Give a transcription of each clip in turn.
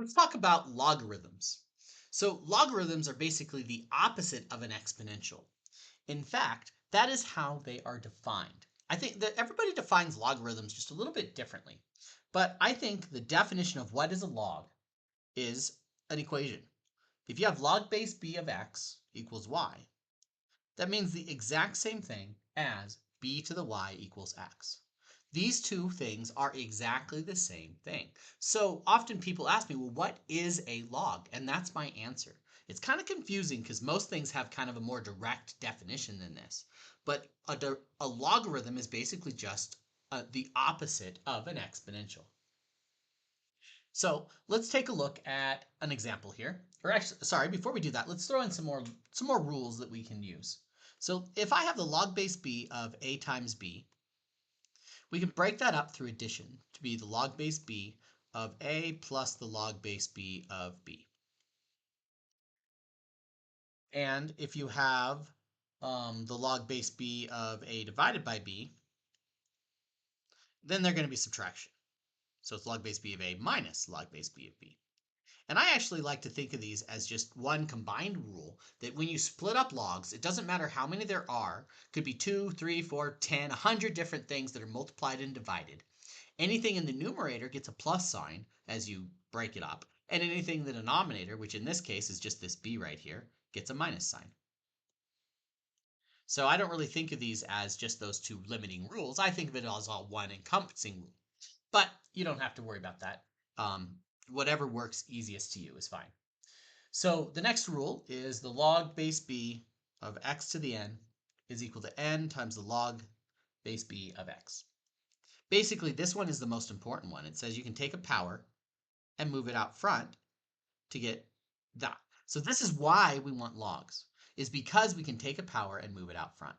Let's talk about logarithms. So logarithms are basically the opposite of an exponential. In fact, that is how they are defined. I think that everybody defines logarithms just a little bit differently. But I think the definition of what is a log is an equation. If you have log base b of x equals y, that means the exact same thing as b to the y equals x. These two things are exactly the same thing. So often people ask me, well, what is a log? And that's my answer. It's kind of confusing because most things have kind of a more direct definition than this. But a logarithm is basically just the opposite of an exponential. So let's take a look at an example here. Or actually, sorry, before we do that, let's throw in some more rules that we can use. So if I have the log base b of a times b, we can break that up through addition to be the log base b of a plus the log base b of b. And if you have the log base b of a divided by b, then they're going to be subtraction. So it's log base b of a minus log base b of b. And I actually like to think of these as just one combined rule that when you split up logs, it doesn't matter how many there are, could be 2, 3, 4, 10, 100 different things that are multiplied and divided. Anything in the numerator gets a plus sign as you break it up, and anything in the denominator, which in this case is just this b right here, gets a minus sign. So I don't really think of these as just those two limiting rules. I think of it as all one encompassing rule. But you don't have to worry about that. Whatever works easiest to you is fine. So the next rule is the log base b of x to the n is equal to n times the log base b of x. Basically, this one is the most important one. It says you can take a power and move it out front to get that. So this is why we want logs, is because we can take a power and move it out front.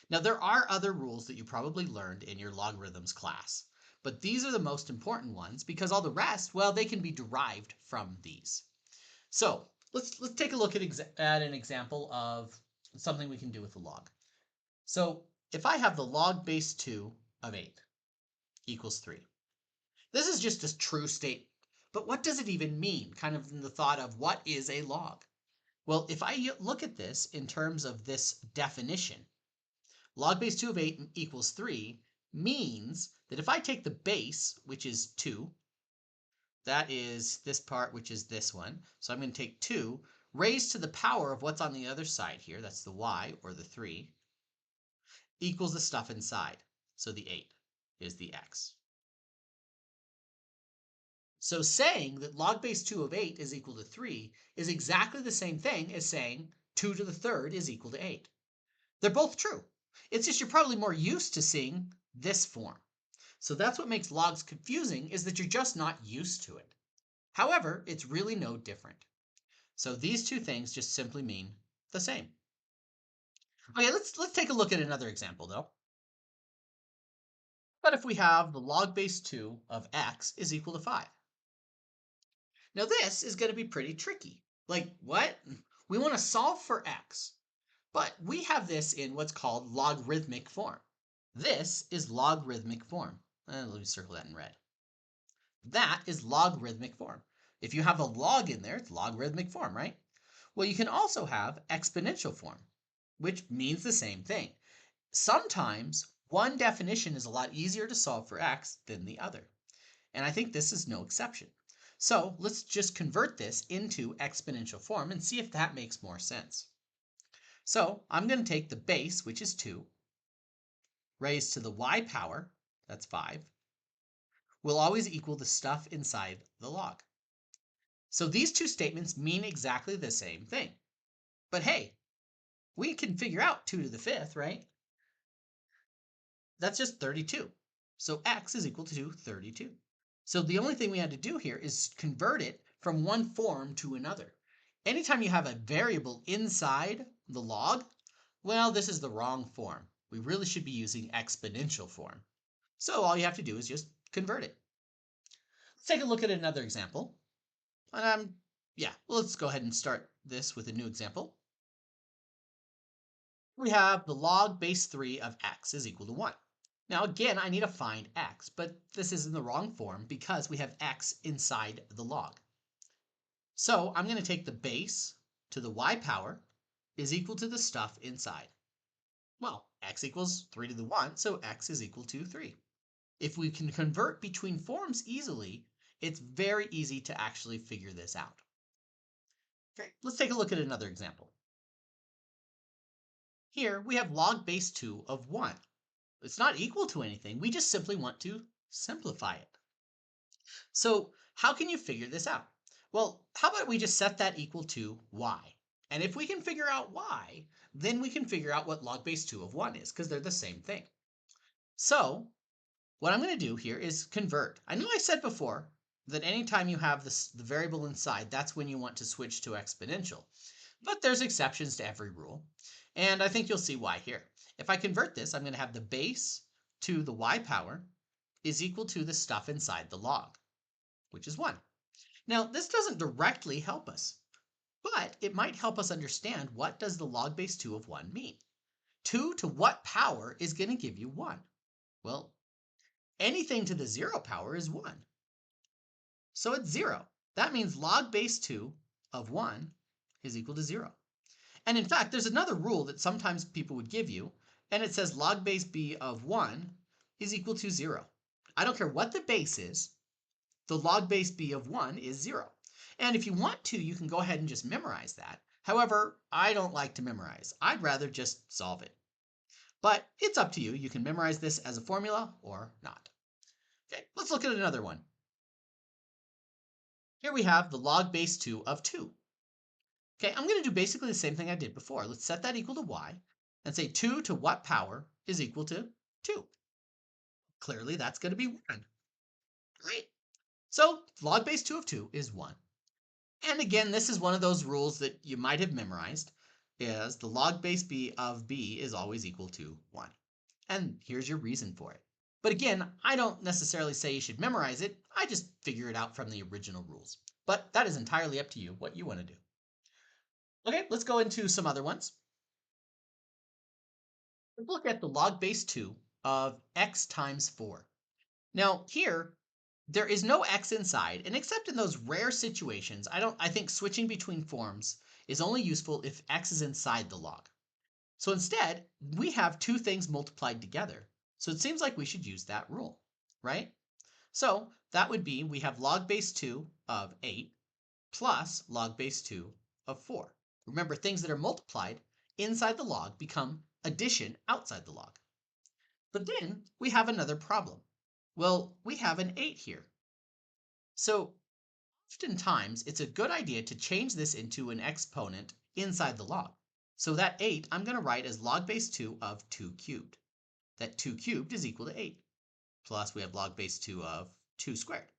Now, there are other rules that you probably learned in your logarithms class, but these are the most important ones because all the rest, well, they can be derived from these. So let's take a look at an example of something we can do with a log. So if I have the log base 2 of 8 equals 3. This is just a true statement, but what does it even mean? Kind of in the thought of what is a log? Well, if I look at this in terms of this definition, log base 2 of 8 equals 3 means that if I take the base, which is 2, that is this part, which is this one. So I'm going to take 2 raised to the power of what's on the other side here. That's the y, or the 3, equals the stuff inside. So the 8 is the x. So saying that log base 2 of 8 is equal to 3 is exactly the same thing as saying 2 to the third is equal to 8. They're both true. It's just you're probably more used to seeing this form. So that's what makes logs confusing, is that you're just not used to it. However, it's really no different. So these two things just simply mean the same. Okay, let's take a look at another example though. But if we have the log base 2 of x is equal to 5. Now this is going to be pretty tricky. Like, what? We want to solve for x, but we have this in what's called logarithmic form. This is logarithmic form. Let me circle that in red. That is logarithmic form. If you have a log in there, it's logarithmic form, right? Well, you can also have exponential form, which means the same thing. Sometimes one definition is a lot easier to solve for x than the other. And I think this is no exception. So let's just convert this into exponential form and see if that makes more sense. So I'm going to take the base, which is 2, raised to the y power, that's 5, will always equal the stuff inside the log. So these two statements mean exactly the same thing. But hey, we can figure out 2 to the 5th, right? That's just 32. So x is equal to 32. So the only thing we had to do here is convert it from one form to another. Anytime you have a variable inside the log, well, this is the wrong form. We really should be using exponential form. So all you have to do is just convert it. Let's take a look at another example. Let's go ahead and start this with a new example. We have the log base 3 of x is equal to 1. Now again, I need to find x, but this is in the wrong form because we have x inside the log. So I'm going to take the base to the y power is equal to the stuff inside. Well, x equals 3 to the 1, so x is equal to 3. If we can convert between forms easily, it's very easy to actually figure this out. Okay, let's take a look at another example. Here we have log base 2 of 1. It's not equal to anything, we just simply want to simplify it. So how can you figure this out? Well, how about we just set that equal to y? And if we can figure out y, then we can figure out what log base 2 of 1 is, because they're the same thing. So what I'm going to do here is convert. I know I said before that anytime you have the variable inside, that's when you want to switch to exponential. But there's exceptions to every rule. And I think you'll see why here. If I convert this, I'm going to have the base to the y power is equal to the stuff inside the log, which is 1. Now, this doesn't directly help us, but it might help us understand what does the log base 2 of 1 mean. 2 to what power is going to give you 1? Well, anything to the 0 power is 1. So it's 0. That means log base 2 of 1 is equal to 0. And in fact, there's another rule that sometimes people would give you, and it says log base b of 1 is equal to 0. I don't care what the base is, the log base b of 1 is 0. And if you want to, you can go ahead and just memorize that. However, I don't like to memorize. I'd rather just solve it. But it's up to you. You can memorize this as a formula or not. Okay, let's look at another one. Here we have the log base 2 of 2. Okay, I'm going to do basically the same thing I did before. Let's set that equal to y and say 2 to what power is equal to 2. Clearly, that's going to be 1. Right? So log base 2 of 2 is 1. And again, this is one of those rules that you might have memorized, is the log base b of b is always equal to 1. And here's your reason for it. But again, I don't necessarily say you should memorize it. I just figure it out from the original rules. But that is entirely up to you what you want to do. Okay, let's go into some other ones. Let's look at the log base 2 of x times 4. Now here, there is no x inside, and except in those rare situations, I think switching between forms is only useful if x is inside the log. So instead, we have two things multiplied together. So it seems like we should use that rule, right? So that would be we have log base 2 of 8 plus log base 2 of 4. Remember, things that are multiplied inside the log become addition outside the log. But then we have another problem. Well, we have an 8 here. So oftentimes it's a good idea to change this into an exponent inside the log. So that 8 I'm going to write as log base 2 of 2 cubed. That 2 cubed is equal to 8. Plus we have log base 2 of 2 squared.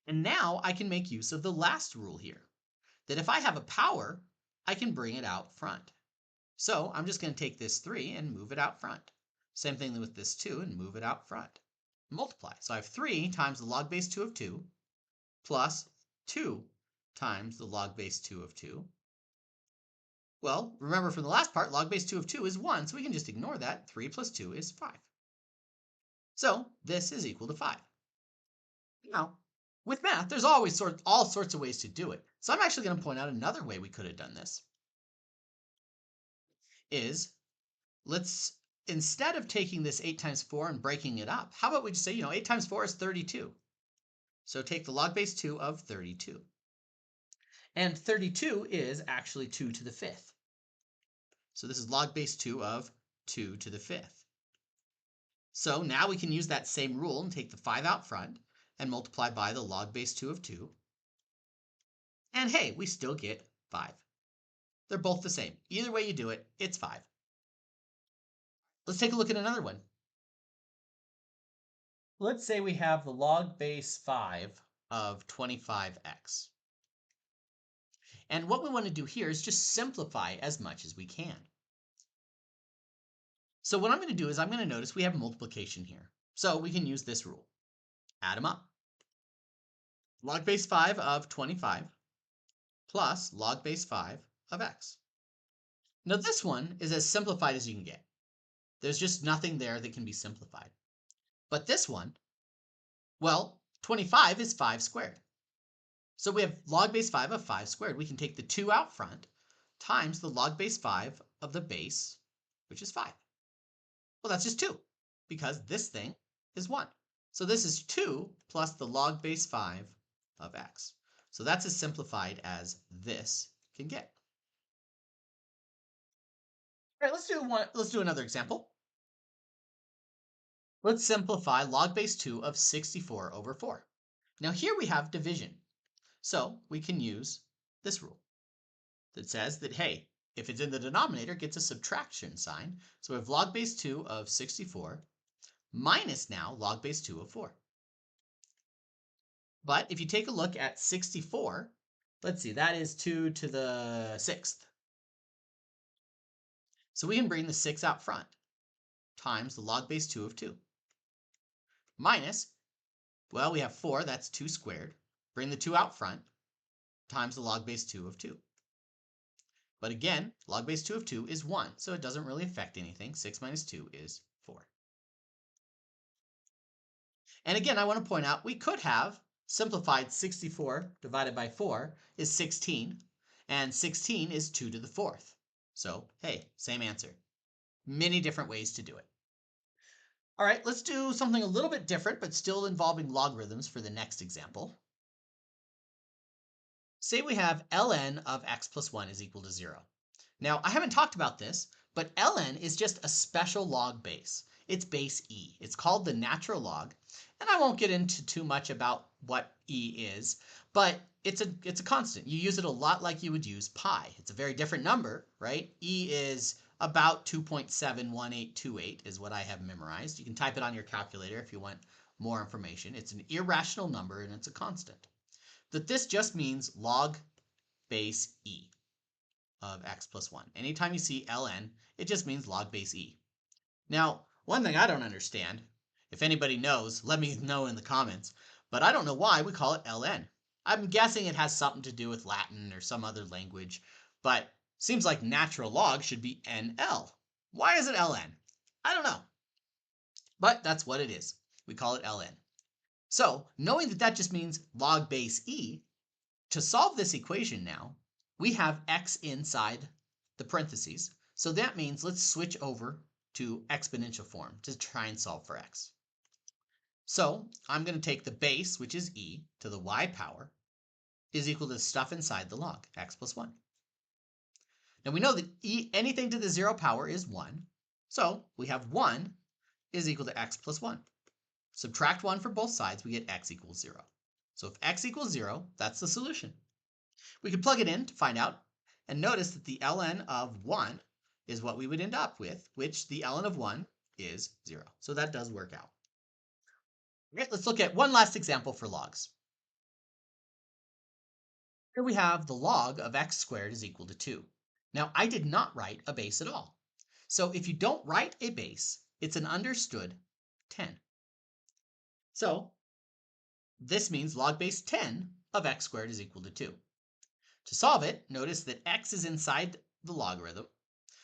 And now I can make use of the last rule here, that if I have a power, I can bring it out front. So I'm just going to take this 3 and move it out front. Same thing with this 2 and move it out front. Multiply. So I have 3 times the log base 2 of 2 plus 2 times the log base 2 of 2. Well, remember from the last part, log base 2 of 2 is 1, so we can just ignore that. 3 plus 2 is 5. So this is equal to 5. Now, with math, there's always all sorts of ways to do it. So I'm actually going to point out another way we could have done this. Let's, instead of taking this 8 times 4 and breaking it up, how about we just say, 8 times 4 is 32. So take the log base 2 of 32. And 32 is actually 2 to the 5th. So this is log base 2 of 2 to the 5th. So now we can use that same rule and take the 5 out front and multiply by the log base 2 of 2. And hey, we still get 5. They're both the same. Either way you do it, it's 5. Let's take a look at another one. Let's say we have the log base 5 of 25x. And what we want to do here is just simplify as much as we can. So what I'm going to do is I'm going to notice we have multiplication here. So we can use this rule. Add them up. Log base 5 of 25 plus log base 5 of x. Now this one is as simplified as you can get. There's just nothing there that can be simplified. But this one, well, 25 is 5 squared. So we have log base 5 of 5 squared. We can take the 2 out front times the log base 5 of the base, which is 5. Well, that's just 2 because this thing is 1. So this is 2 plus the log base 5 of x. So that's as simplified as this can get. All right, let's do another example. Let's simplify log base 2 of 64 over 4. Now here we have division. So we can use this rule that says that, hey, if it's in the denominator, it gets a subtraction sign. So we have log base 2 of 64 minus now log base 2 of 4. But if you take a look at 64, let's see, that is 2 to the 6th. So we can bring the 6 out front times the log base 2 of 2 minus, well, we have 4, that's 2 squared. Bring the 2 out front times the log base 2 of 2. But again, log base 2 of 2 is 1, so it doesn't really affect anything. 6 minus 2 is 4. And again, I want to point out we could have simplified 64 divided by 4 is 16, and 16 is 2 to the 4th. So, hey, same answer. Many different ways to do it. All right, let's do something a little bit different, but still involving logarithms for the next example. Say we have ln of x plus 1 is equal to 0. Now, I haven't talked about this, but ln is just a special log base. It's base e. It's called the natural log, and I won't get into too much about what e is, but it's a constant. You use it a lot like you would use pi. It's a very different number, right? E is about 2.71828 is what I have memorized. You can type it on your calculator if you want more information. It's an irrational number, and it's a constant. That this just means log base e of x plus 1. Anytime you see ln, it just means log base e. Now, one thing I don't understand, if anybody knows, let me know in the comments, but I don't know why we call it ln. I'm guessing it has something to do with Latin or some other language, but seems like natural log should be nl. Why is it ln? I don't know. But that's what it is. We call it ln. So, knowing that that just means log base e, to solve this equation now, we have x inside the parentheses. So that means let's switch over to exponential form to try and solve for x. So I'm going to take the base, which is e, to the y power, is equal to the stuff inside the log, x plus 1. Now we know that anything to the 0 power is 1. So we have 1 is equal to x plus 1. Subtract 1 for both sides, we get x equals 0. So if x equals 0, that's the solution. We can plug it in to find out, and notice that the ln of 1 is what we would end up with, which the ln of 1 is 0. So that does work out. Okay, let's look at one last example for logs. Here we have the log of x squared is equal to 2. Now, I did not write a base at all. So if you don't write a base, it's an understood 10. So this means log base 10 of x squared is equal to 2. To solve it, notice that x is inside the logarithm,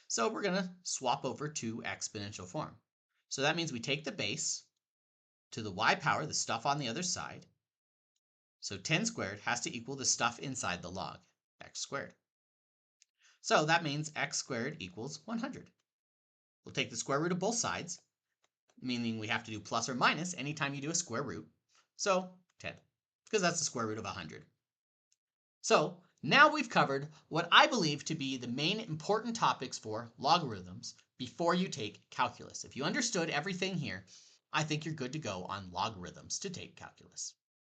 so we're going to swap over to exponential form. So that means we take the base to the y power, the stuff on the other side. So 10 squared has to equal the stuff inside the log, x squared. So that means x squared equals 100. We'll take the square root of both sides, meaning we have to do plus or minus anytime you do a square root. So 10, because that's the square root of 100. So now we've covered what I believe to be the main important topics for logarithms before you take calculus. If you understood everything here, I think you're good to go on logarithms to take calculus.